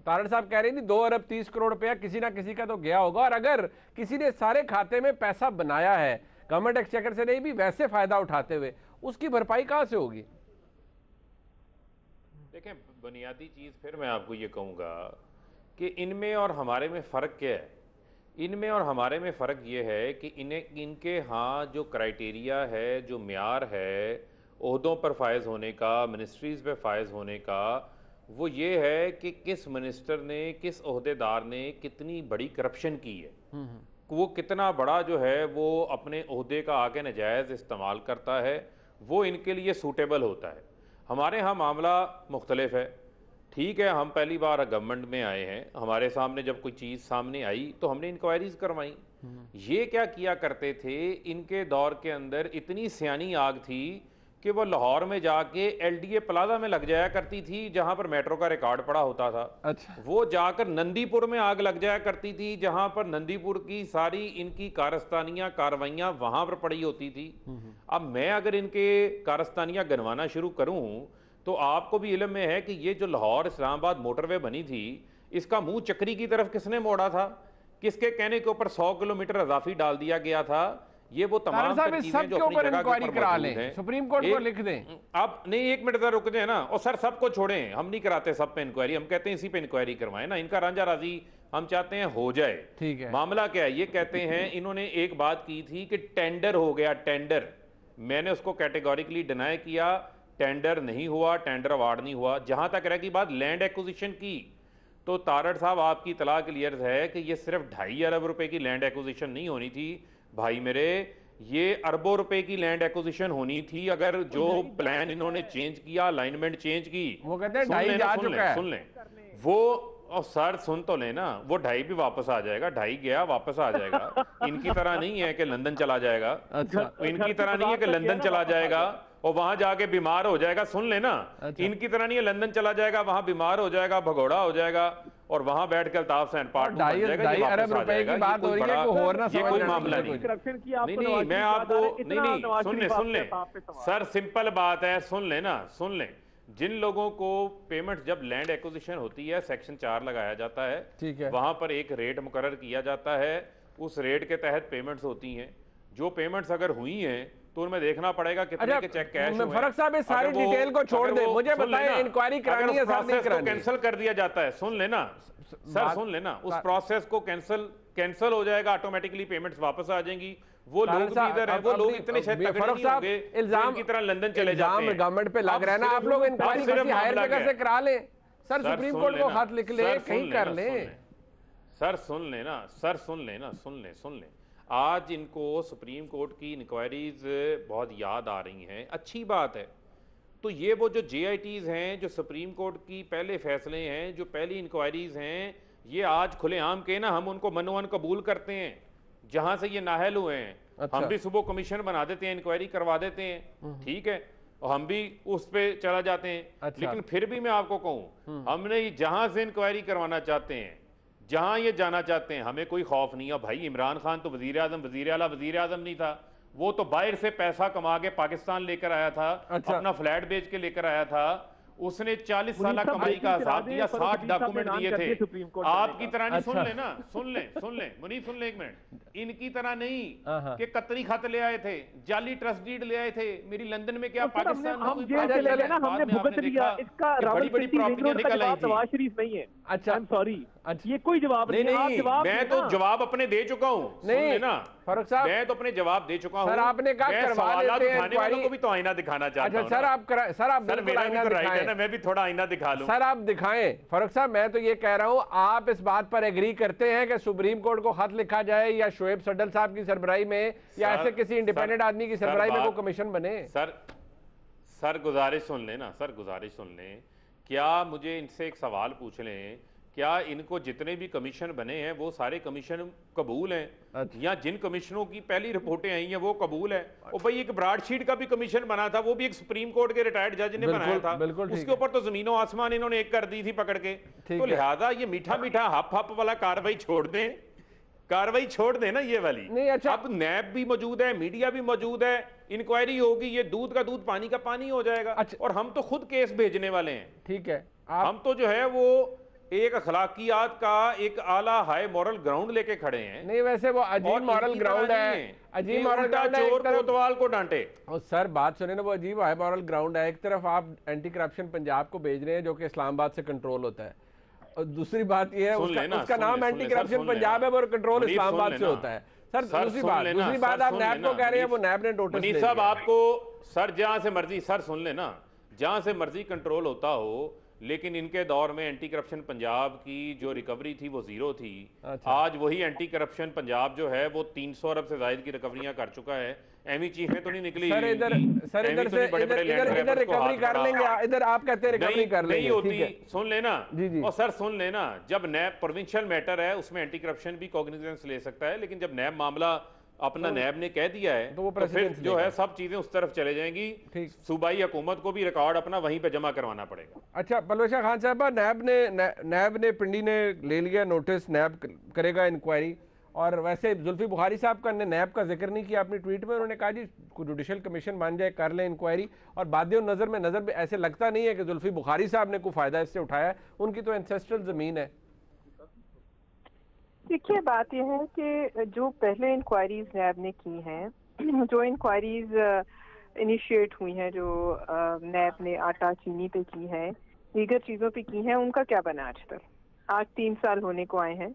तारड़ साहब कह रहे थे 2 अरब 30 करोड़ रुपया किसी ना किसी का तो गया होगा, और अगर किसी ने सारे खाते में पैसा बनाया है गवर्नमेंट एक्सचेकर से नहीं भी वैसे फायदा उठाते हुए, उसकी भरपाई कहाँ से होगी? देखें, बुनियादी चीज़ फिर मैं आपको ये कहूँगा कि इनमें और हमारे में फ़र्क क्या है। इनमें और हमारे में फ़र्क ये है कि इनके यहाँ जो क्राइटेरिया है, जो म्यार है ओहदों पर फायज़ होने का, मिनिस्ट्रीज़ पे फायज़ होने का, वो ये है कि किस मिनिस्टर ने, किस ओहदेदार ने कितनी बड़ी करप्शन की है, वो कितना बड़ा जो है वो अपने ओहदे का आगे नाजायज़ इस्तेमाल करता है, वो इनके लिए सूटेबल होता है। हमारे यहाँ मामला मुख्तलिफ है। ठीक है, हम पहली बार गवर्नमेंट में आए हैं, हमारे सामने जब कोई चीज़ सामने आई तो हमने इंक्वायरीज करवाई। ये क्या किया करते थे, इनके दौर के अंदर इतनी सियानी आग थी कि वो लाहौर में जाके LDA प्लाजा में लग जाया करती थी, जहां पर मेट्रो का रिकॉर्ड पड़ा होता था। अच्छा। वो जाकर नंदीपुर में आग लग जाया करती थी, जहां पर नंदीपुर की सारी इनकी कारस्तानियां, कार्रवाइयां वहां पर पड़ी होती थी। अब मैं अगर इनके कारस्तानियां गिनवाना शुरू करूं तो आपको भी इल्म में है कि ये जो लाहौर इस्लामाबाद मोटरवे बनी थी, इसका मुंह चक्री की तरफ किसने मोड़ा था? किसके कहने के ऊपर 100 किलोमीटर अजाफी डाल दिया गया था? ये वो तमाम चीजें जो अपनी जगह पर मौजूद हैं, सुप्रीम कोर्ट को लिख दें। आप नहीं, एक मिनट रुक जाए ना। और सर सबको छोड़ें, हम नहीं कराते सब पे इंक्वायरी, हम कहते हैं इसी पे इंक्वायरी करवाएं ना। इनका रांझा राजी हम चाहते हैं हो जाए। ठीक है। मामला क्या है, ये कहते हैं इन्होंने एक बात की थी कि टेंडर हो गया, टेंडर। मैंने उसको कैटेगोरिकली डिनाई किया, टेंडर नहीं हुआ, टेंडर अवार्ड नहीं हुआ। जहां तक रह की बात लैंड एक्विजिशन की, तो तारड़ साहब आपकी इतला क्लियर है कि ये सिर्फ 2.5 अरब रुपए की लैंड एक्विजिशन नहीं होनी थी भाई मेरे, ये अरबों रुपए की लैंड एक्विजिशन होनी थी। अगर जो प्लान इन्होंने चेंज किया, अलाइनमेंट चेंज की, वो कहते हैं 2.5 जा चुका है, सुन लें वो। और सर सुन तो लेना, वो 2.5 भी वापस आ जाएगा, 2.5 गया वापस आ जाएगा। इनकी तरह नहीं है कि लंदन चला जाएगा। अच्छा। इनकी तरह नहीं है कि लंदन चला जाएगा और वहां जाके बीमार हो जाएगा। सुन लेना। अच्छा। इनकी तरह नहीं है लंदन चला जाएगा, वहां बीमार हो जाएगा, भगोड़ा हो जाएगा और वहां बैठ कर अल्ताफ हुसैन पार्ट 2 बन ढाई जाएगा, ये अरब वापस आ रुपए जाएगा। की बात हो रही है, कोई और ना ये समझ कोई लेना। मामला नहीं। करप्शन की आपको नहीं नवाज मैं शरीफ आपको याद आ रहा है, इतना नहीं नवाज सुन लें शरीफ सुन लें आपके साथ पे सवाल। सर, सिंपल बात है, सुन लें ना, सुन लें। जिन लोगों को पेमेंट जब लैंड एक्विजिशन होती है सेक्शन 4 लगाया जाता है, ठीक है, वहां पर एक रेट मुकर्रर किया जाता है, उस रेट के तहत पेमेंट्स होती हैं। जो पेमेंट्स अगर हुई हैं तो उनमें देखना पड़ेगा कितने के चेक कैश हुए। फर्क साहब इस सारी डिटेल को छोड़ दे, मुझे बताएं इंक्वायरी करानी है साहब नहीं करानी? कैंसिल कर दिया जाता है, सुन लेना सर, सुन लेना, उस प्रोसेस को कैंसिल हो जाएगा, ऑटोमेटिकली पेमेंट्स वापस आ जाएंगी। वो लोग भी इधर हैं, वो लोग इतने शायद तगड़े नहीं होंगे इल्जाम की तरह लंदन चले जाते हैं। गवर्नमेंट पे लग रहा है ना, आप लोग इंक्वायरी किसी हायर जगह से करा लें सर, सुप्रीम कोर्ट को हाथ लिख ले, कहीं कर लें सर। सुन लेना सर, सुन लेना, सुन ले। आज इनको सुप्रीम कोर्ट की इंक्वायरीज बहुत याद आ रही हैं, अच्छी बात है। तो ये वो जो JITs हैं, जो सुप्रीम कोर्ट की पहले फैसले हैं, जो पहली इंक्वायरीज हैं, ये आज खुलेआम के ना हम उनको मनोवन कबूल करते हैं जहां से ये नाहल हुए हैं। अच्छा। हम भी सुबह कमीशन बना देते हैं, इंक्वायरी करवा देते हैं, ठीक है, और हम भी उस पे चला जाते हैं। अच्छा। लेकिन फिर भी मैं आपको कहूं, हमने जहां से इंक्वायरी करवाना चाहते हैं, जहां ये जाना चाहते हैं, हमें कोई खौफ नहीं है। भाई इमरान खान तो वजीर आजम, वजीर आला वजीर आजम नहीं था, वो तो बाहर से पैसा कमा के पाकिस्तान लेकर आया था। अच्छा। अपना फ्लैट बेच के लेकर आया था। उसने 40 साल कमाई का हिसाब दिया, 60 डॉक्यूमेंट दिए थे। आपकी तरह नहीं, सुन लेना, सुन ले मुनीर, सुन ले एक मिनट। इनकी तरह नहीं कि कतरी खत ले आए थे, जाली ट्रस्ट डीड ले आए थे। मेरी लंदन में क्या पाकिस्तान में हम जेल चले गए ना, हमने भुगत लिया। इसका बड़ी प्रॉपर्टियां निकल आई थी। नवाज शरीफ नहीं है। अच्छा, आई एम सॉरी, ये कोई जवाब नहीं है। मैं तो जवाब अपने दे चुका हूं। नहीं ना फारूक साहब, मैं तो अपने जवाब दे चुका हूं। सर आपने कहा करवा लेते हैं इंक्वायरी को भी तो आईना दिखाना चाहता हूं। अच्छा सर, आप बिल्कुल आईना दिखाएं। मैं भी थोड़ा आईना दिखा लूं। सर आप दिखाएं। फारूक साहब मैं तो ये कह रहा हूं, आप इस बात पर एग्री करते हैं कि सुप्रीम कोर्ट को खत लिखा जाए या शोएब सड्डल साहब की सरबराही में या ऐसे किसी इंडिपेंडेंट आदमी की सरबराही में वो कमीशन बने? सर गुजारिश सुन लें ना, सर गुजारिश सुन लें। क्या मुझे इनसे एक सवाल पूछ लें, क्या इनको जितने भी कमीशन बने हैं वो सारे कमीशन कबूल हैं? अच्छा। या जिन कमिश्नरों की पहली रिपोर्टें आई हैं वो कबूल है? और भाई एक ब्रॉडशीट का भी कमीशन बना था, वो भी एक सुप्रीम कोर्ट के रिटायर्ड जज ने बनाया था। उसके ऊपर तो जमीनों आसमान इन्होंने एक कर दी थी पकड़ के। तो लिहाजा ये मीठा मीठा हप हप वाला कार्रवाई छोड़ दें, कार्रवाई छोड़ दें ना ये वाली। नहीं अच्छा, अब नैब भी मौजूद है, मीडिया भी मौजूद है, इंक्वायरी होगी, ये दूध का दूध पानी का पानी हो जाएगा। अच्छा। और हम तो खुद केस भेजने वाले हैं। ठीक है, हम तो जो है वो एक अखलाकियात का एक आला हाई मॉरल ग्राउंड लेके खड़े हैं। नहीं वैसे वो अजीब मॉरल ग्राउंड है, अजीब मॉरल ग्राउंड है। चोर कोतवाल को डांटे। और सर बात सुने ना, वो अजीब हाई मॉरल ग्राउंड है। एक तरफ आप एंटी करप्शन पंजाब को भेज रहे हैं जो कि इस्लामाबाद से कंट्रोल होता है, और दूसरी बात ये है उसका नाम एंटी करप्शन पंजाब है और कंट्रोल इस्लामाबाद से होता है। सर दूसरी बात आप नैब को कह रहे हैं, वो नैब ने नोटिस साहब आपको सर जहां से मर्जी, सर सुन लेना, जहां से मर्जी कंट्रोल होता हो, लेकिन इनके दौर में एंटी करप्शन पंजाब की जो रिकवरी थी वो 0 थी। अच्छा। आज वही एंटी करप्शन पंजाब जो है वो 300 अरब से ज्यादा की रिकवरियां कर चुका है। एमी चीखें तो नहीं निकली। सर इधर रिकवरी कर लेंगे, इधर आप कहते हैं रिकवरी कर लेंगे, नहीं होती। सुन लेना जी। और सर सुन लेना, जब नैब प्रोविंशियल मैटर है उसमें एंटी करप्शन भी कॉग्निजेंस ले सकता है, लेकिन जब नैब मामला अपना नैब ने कह दिया है तो फिर जो है सब चीजें उस तरफ चले जाएंगी। सूबाई हुकूमत को भी रिकॉर्ड अपना वहीं पे जमा करवाना पड़ेगा। अच्छा पलवेशा खान साहब, नैब ने पिंडी ने ले लिया नोटिस, नैब करेगा इंक्वायरी। और वैसे जुल्फी बुखारी साहब का ने नैब का जिक्र नहीं किया अपनी ट्वीट में। उन्होंने कहा जी जुडिशल कमीशन बन जाए, कर ले इंक्वायरी। और बादियों नजर में ऐसे लगता नहीं है कि जुल्फी बुखारी साहब ने कोई फायदा इससे उठाया है, उनकी तो एंसेस्ट्रल जमीन है। देखिए बात यह है कि जो पहले इंक्वायरीज नैब ने की हैं, जो इंक्वायरीज इनिशिएट हुई हैं, जो नैब ने आटा चीनी पे की है, दीगर चीजों पे की हैं, उनका क्या बना आज तक? आज 3 साल होने को आए हैं,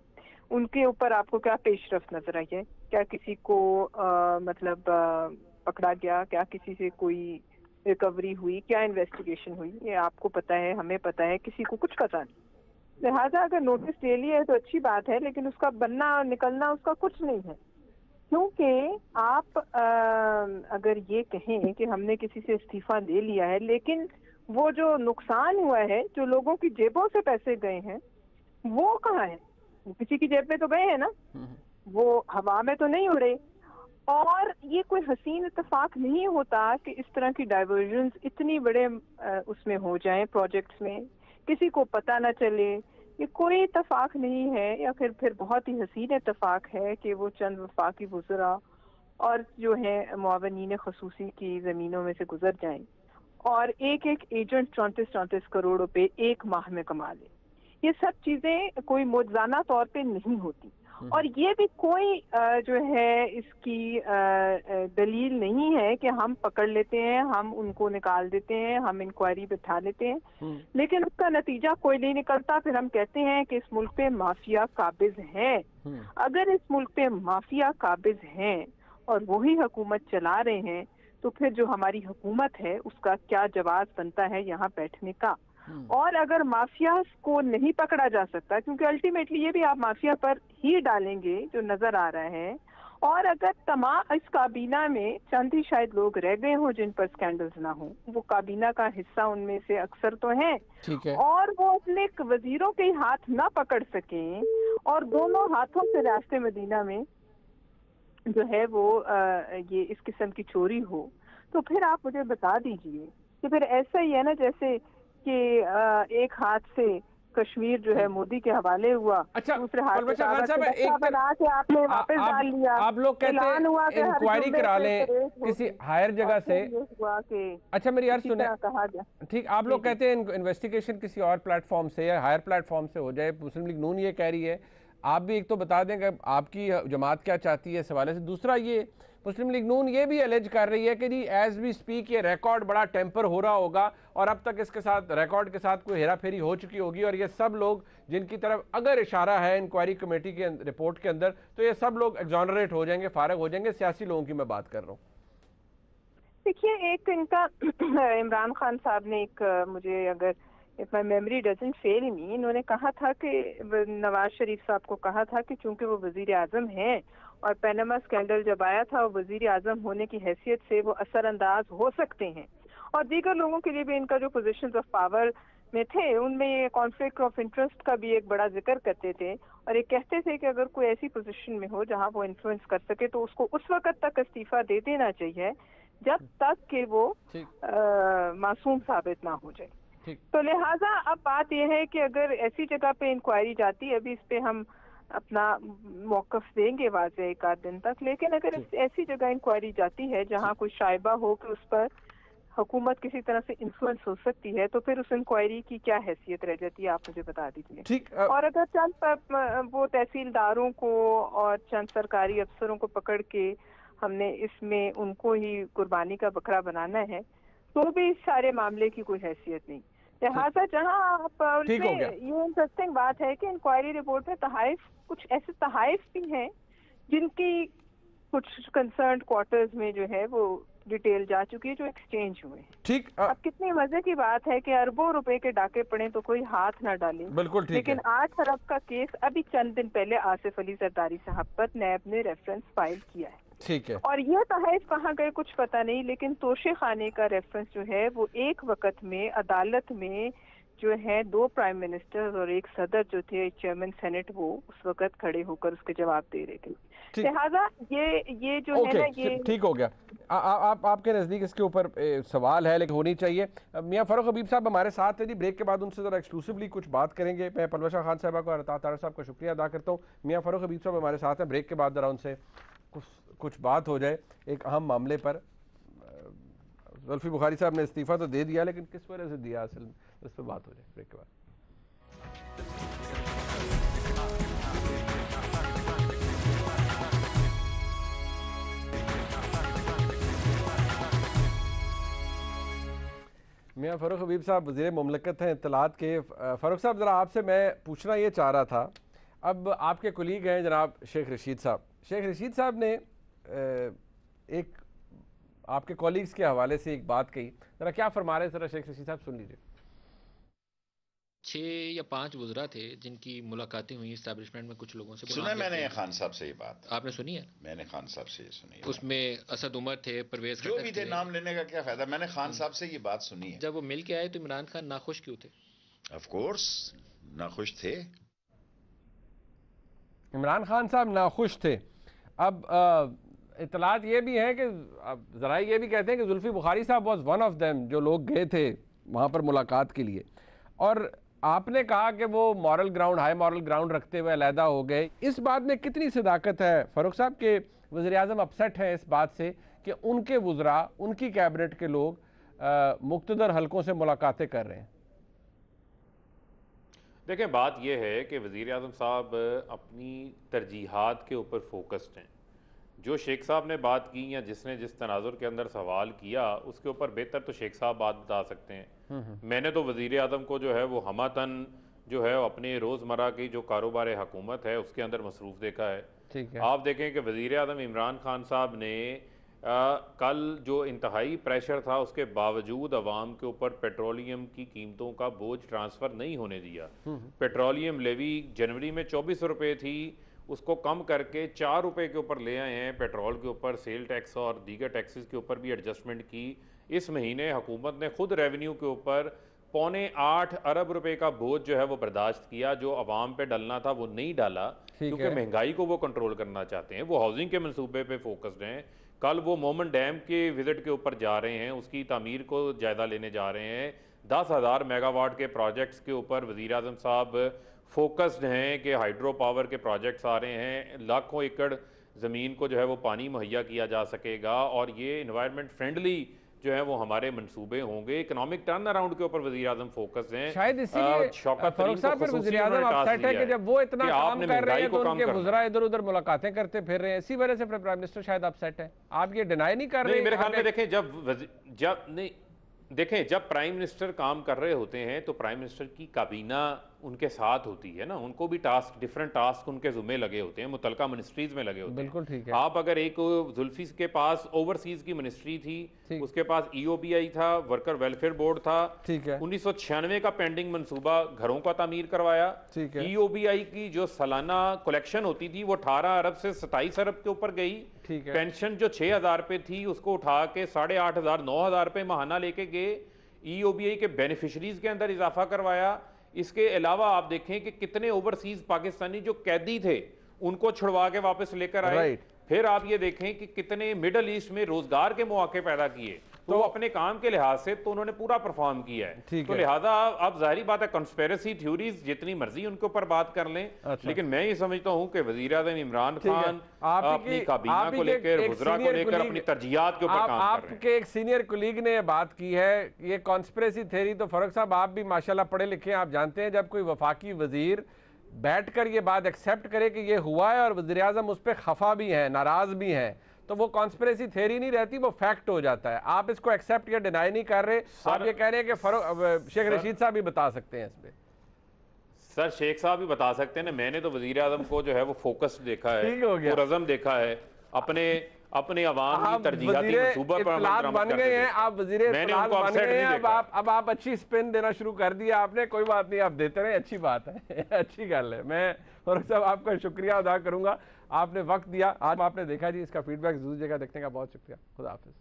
उनके ऊपर आपको क्या पेशरफ्त नजर आई है? क्या किसी को पकड़ा गया? क्या किसी से कोई रिकवरी हुई? क्या इन्वेस्टिगेशन हुई? ये आपको पता है, हमें पता है, किसी को कुछ पता नहीं। लिहाजा अगर नोटिस ले लिया है तो अच्छी बात है, लेकिन उसका बनना और निकलना उसका कुछ नहीं है। क्योंकि आप अगर ये कहें कि हमने किसी से इस्तीफा दे लिया है, लेकिन वो जो नुकसान हुआ है, जो लोगों की जेबों से पैसे गए हैं, वो कहाँ है? किसी की जेब में तो गए हैं ना, वो हवा में तो नहीं उड़े। और ये कोई हसीन इत्तेफाक नहीं होता कि इस तरह की डाइवर्जन्स इतनी बड़े उसमें हो जाएं, प्रोजेक्ट्स में, किसी को पता ना चले, ये कोई इत्तेफाक नहीं है, या फिर बहुत ही हसीन इत्तेफाक है कि वो चंद वफाकी वज़रा और जो है मुआवनीन खसूसी की ज़मीनों में से गुजर जाएं और एक एक एजेंट 34-34 करोड़ रुपए एक माह में कमा ले। ये सब चीज़ें कोई मौजज़ाना तौर पे नहीं होती, और ये भी कोई जो है इसकी दलील नहीं है कि हम पकड़ लेते हैं, हम उनको निकाल देते हैं, हम इंक्वायरी बिठा लेते हैं, लेकिन उसका नतीजा कोई नहीं निकलता। फिर हम कहते हैं कि इस मुल्क पे माफिया काबिज है। अगर इस मुल्क पे माफिया काबिज हैं और वही हुकूमत चला रहे हैं, तो फिर जो हमारी हुकूमत है उसका क्या जवाब बनता है यहाँ बैठने का। और अगर माफिया को नहीं पकड़ा जा सकता, क्योंकि अल्टीमेटली ये भी आप माफिया पर ही डालेंगे जो नजर आ रहा है, और अगर तमाम इस काबीना में चंद ही शायद लोग रह गए हों जिन पर स्कैंडल्स ना हो, वो काबीना का हिस्सा उनमें से अक्सर तो हैं, और वो अपने वजीरों के हाथ ना पकड़ सकें और दोनों हाथों से रास्ते मदीना में जो है वो ये इस किस्म की चोरी हो, तो फिर आप मुझे बता दीजिए कि फिर ऐसा ही है ना जैसे कि एक हाथ से कश्मीर जो है मोदी के हवाले हुआ, अच्छा, दूसरे हाथ से बना के आपने वापस डाल लिया। आप लोग कहते हैं इंक्वायरी करा लें किसी हायर जगह से, अच्छा मेरी यार सुने, कहा गया ठीक, आप लोग कहते हैं इन्वेस्टिगेशन किसी और प्लेटफॉर्म से या हायर प्लेटफॉर्म से हो जाए, मुस्लिम लीग नून ये कह रही है। आप भी एक तो बता दें कि आपकी जमात क्या चाहती है इस हवाले से। दूसरा, ये मुस्लिम लीग नून ये भी एलेज कर रही है कि जी एज वी स्पीक ये रिकॉर्ड बड़ा टेम्पर हो रहा होगा और अब तक इसके साथ रिकॉर्ड के साथ कोई हेरा फेरी हो चुकी होगी, और ये सब लोग जिनकी तरफ अगर इशारा है इंक्वायरी कमेटी के रिपोर्ट के अंदर, तो ये सब लोग एग्जॉनरेट हो जाएंगे, फारग हो जाएंगे। सियासी लोगों की मैं बात कर रहा हूँ। देखिए, एक इनका इमरान खान साहब ने एक मुझे अगर if my memory doesn't fail me, इन्होंने कहा था कि नवाज शरीफ साहब को कहा था कि चूंकि वो वजीर आजम हैं और पैनामा स्कैंडल जब आया था वो वजीर आजम होने की हैसियत से वो असरअंदाज हो सकते हैं, और दीगर लोगों के लिए भी इनका जो पोजीशंस ऑफ पावर में थे उनमें ये कॉन्फ्लिक्ट ऑफ इंटरेस्ट का भी एक बड़ा जिक्र करते थे, और ये कहते थे कि अगर कोई ऐसी पोजीशन में हो जहां वो इन्फ्लुएंस कर सके तो उसको उस वक्त तक इस्तीफा दे देना चाहिए जब तक कि वो मासूम साबित ना हो जाए। तो लिहाजा अब बात यह है कि अगर ऐसी जगह पे इंक्वायरी जाती है, अभी इस पे हम अपना मौकफ देंगे वाज़े एक आध दिन तक, लेकिन अगर ऐसी जगह इंक्वायरी जाती है जहां कोई शाइबा हो कि उस पर हुकूमत किसी तरह से इन्फ्लुएंस हो सकती है, तो फिर उस इंक्वायरी की क्या हैसियत रह जाती है, आप मुझे बता दीजिए। और अगर चंद वो तहसीलदारों को और चंद सरकारी अफसरों को पकड़ के हमने इसमें उनको ही कुर्बानी का बकरा बनाना है, तो भी इस सारे मामले की कोई हैसियत नहीं। लिहाजा जहाँ आप ये इंटरेस्टिंग बात है कि इंक्वायरी रिपोर्ट में तहाइफ, कुछ ऐसे तहाइफ भी हैं जिनकी कुछ कंसर्न क्वार्टर्स में जो है वो डिटेल जा चुकी है, जो एक्सचेंज हुए हैं। ठीक, अब कितनी मजे की बात है कि अरबों रुपए के डाके पड़े तो कोई हाथ ना डाले। बिल्कुल ठीक लेकिन 8 अरब का केस अभी चंद दिन पहले आसिफ अली जरदारी साहब पर नैब ने रेफरेंस फाइल किया है। ठीक है, और ये तहफ़ कहाँ गए कुछ पता नहीं, लेकिन तोशे खाने का रेफरेंस जो है वो एक वक्त में अदालत में जो है 2 प्राइम मिनिस्टर्स और एक सदर जो थे चेयरमैन सेनेट, वो उस वक्त खड़े होकर उसके जवाब दे रहे थे। लिहाजा ये जो है ना, ये ठीक हो गया। आपके नज़दीक इसके ऊपर सवाल है लेकिन होनी चाहिए। मियां फ़ारूक हबीब साहब हमारे साथ हैं जी, ब्रेक के बाद उनसे ज़रा एक्सक्लूसिवली कुछ बात करेंगे। मैं पलवशा खान साहबा को और तारा साहब का शुक्रिया अदा करता हूँ। मियां फ़ारूक हबीब साहब हमारे साथ हैं, ब्रेक के बाद ज़रा उनसे कुछ बात हो जाए एक अहम मामले पर। जुल्फी बुखारी साहब ने इस्तीफ़ा तो दे दिया, लेकिन किस वजह से दिया असल में, उस पर बात हो जाए ब्रेक के बाद। मियां फ़ारूक हबीब साहब वज़ीर मुमलकत हैं इत्तलात के। फ़ारूक साहब, ज़रा आपसे मैं पूछना ये चाह रहा था, अब आपके कुलीग हैं जनाब शेख रशीद साहब। शेख रशीद साहब ने एक आपके कॉलीग्स के हवाले से एक बात कही, ज़रा क्या फरमा रहे हैं, ज़रा शेख रशीद साहब सुन लीजिए। 6 या 5 वुज़रा थे जिनकी मुलाकातें हुई इस्टेब्लिशमेंट में कुछ लोगों से। सुना मैंने खान साहब से ये बात। आपने सुनी है? मैंने खान साहब से ये सुनी है। उसमें असद उमर थे, परवेज जो भी थे, नाम लेने का क्या फायदा। मैंने खान साहब से ये बात सुनी है। जब वो मिल के आए तो इमरान खान नाखुश क्यों थे? ऑफ कोर्स नाखुश थे। इमरान खान साहब नाखुश थे। अब इत्तलात ये भी है कि ज़रा ये भी कहते हैं कि जुल्फी बुखारी साहब वॉज वन ऑफ देम, जो लोग गए थे वहाँ पर मुलाकात के लिए। और आपने कहा कि वो moral ground, high moral ground रखते हुए अलहदा हो गए, इस बात में कितनी सदाकत है फारूक साहब के वज़ीर-ए-आज़म अपसेट हैं इस बात से कि उनके वुज़रा, उनकी कैबिनेट के लोग मुक़्तदर हलकों से मुलाकातें कर रहे हैं? देखें, बात यह है कि वज़ीर-ए-आज़म साहब अपनी तरजीहात के ऊपर फोकस्ड हैं। जो शेख साहब ने बात की या जिसने जिस तनाजुर के अंदर सवाल किया उसके ऊपर बेहतर तो शेख साहब बात बता सकते हैं। मैंने तो वज़ीर-ए-आज़म को जो है वो हमतन जो है अपने रोज़मर्रा की जो कारोबार हुकूमत है उसके अंदर मसरूफ़ देखा है। ठीक है। आप देखें कि वज़ीर-ए-आज़म इमरान खान साहब ने कल जो इंतहाई प्रेशर था उसके बावजूद अवाम के ऊपर पेट्रोलियम की कीमतों का बोझ ट्रांसफ़र नहीं होने दिया। पेट्रोलियम लेवी जनवरी में 24 रुपये थी, उसको कम करके 4 रुपये के ऊपर ले आए हैं। पेट्रोल के ऊपर सेल टैक्स और दीगर टैक्सेस के ऊपर भी एडजस्टमेंट की। इस महीने हुकूमत ने खुद रेवेन्यू के ऊपर 7.25 अरब रुपए का बोझ जो है वो बर्दाश्त किया, जो अवाम पे डलना था वो नहीं डाला, क्योंकि महंगाई को वो कंट्रोल करना चाहते हैं। वो हाउसिंग के मंसूबे पे फोकस्ड हैं। कल वो मोमन डैम के विजिट के ऊपर जा रहे हैं, उसकी तामीर को जायजा लेने जा रहे हैं। 10,000 मेगावाट के प्रोजेक्ट्स के ऊपर वज़ीर-ए-आज़म साहब फोकस्ड हैं कि हाइड्रो पावर के प्रोजेक्ट्स आ रहे हैं, लाखों एकड़ ज़मीन को जो है वो पानी मुहैया किया जा सकेगा और ये इन्वायरमेंट फ्रेंडली जो है वो हमारे मंसूबे होंगे। इकोनॉमिक टर्न अराउंड के ऊपर वज़ीर-ए-आज़म फोकस हैं। शायद इसीलिए फारूक साहब फिर वज़ीर-ए-आज़म अपसेट है कि जब वो इतना काम कर रहे हैं तो उनके वज़रा इधर उधर मुलाकातें करते फिर रहे हैं, इसी वजह से फिर प्राइम मिनिस्टर शायद अपसेट है। आप ये डिनाई नहीं कर रहे? मेरे ख्याल में देखें जब प्राइम मिनिस्टर काम कर रहे होते हैं तो प्राइम मिनिस्टर की काबीना उनके साथ होती है ना, उनको भी टास्क, डिफरेंट टास्क उनके जुम्मे लगे होते हैं, मुतलका मिनिस्ट्रीज में लगे होते हैं। बिल्कुल ठीक है। आप अगर एक जुल्फी के पास ओवरसीज की मिनिस्ट्री थी, उसके पास EOBI था, वर्कर वेलफेयर बोर्ड था, ठीक है, 1996 का पेंडिंग मंसूबा घरों का तामीर करवाया। ठीक है। EOBI की जो सालाना कलेक्शन होती थी वो 18 अरब से 27 अरब के ऊपर गई। ठीक है। पेंशन जो 6,000 पे थी उसको उठा के 8,500 9,000 पे महाना लेके गए। EOBI के बेनिफिशरीज के अंदर इजाफा करवाया। इसके अलावा आप देखें कि कितने ओवरसीज पाकिस्तानी जो कैदी थे उनको छुड़वा के वापस लेकर आए। फिर आप ये देखें कि कितने मिडल ईस्ट में रोजगार के मौके पैदा किए। तो अपने काम के लिहाज से तो उन्होंने पूरा परफॉर्म किया है। तो लिहाजा अब जाहिर बात है कंस्पिरेसी थ्योरीज जितनी मर्जी उनके ऊपर बात कर लें, लेकिन मैं ये समझता हूं कि वज़ीर-ए-आज़म इमरान खान अपनी काबीना को लेकर, वज़रा को लेकर, अपनी तरजीहात के ऊपर काम कर रहे हैं। आपके एक सीनियर कुलीग ने बात की है, ये कॉन्स्पिरेसी थ्योरी, तो फारूक साहब आप भी माशाल्लाह पढ़े लिखे हैं, आप जानते हैं जब कोई वफाकी वजीर बैठकर ये बात एक्सेप्ट करे कि ये हुआ है और वज़ीर-ए-आज़म उस पर खफा भी है, नाराज भी हैं, तो वो कॉन्स्पिरेसी थ्योरी नहीं रहती, वो फैक्ट हो जाता है। आप इसको एक्सेप्ट या डिनाई नहीं कर रहे, आप ये कह रहे हैं कि शेख रशीद साहब भी बता सकते हैं इस पे। सर शेख साहब भी बता सकते हैं ना, मैंने तो वज़ीर-ए-आज़म को जो है वो फोकस देखा है, पुरअज़म देखा है, अपने अवाम की तरजीहाती मंसूबा पर बन गए हैं आप, वज़ीर इत्तलात बन गए हैं। अब आप अच्छी स्पिन देना शुरू कर दिया आपने, कोई बात नहीं, आप देते रहे, अच्छी बात है अच्छी गल है। मैं फारूक साहब आपका शुक्रिया अदा करूंगा, आपने वक्त दिया, आज आपने देखा जी, इसका फीडबैक जरूर जगह देखने का बहुत शुक्रिया। खुदा हाफिज़।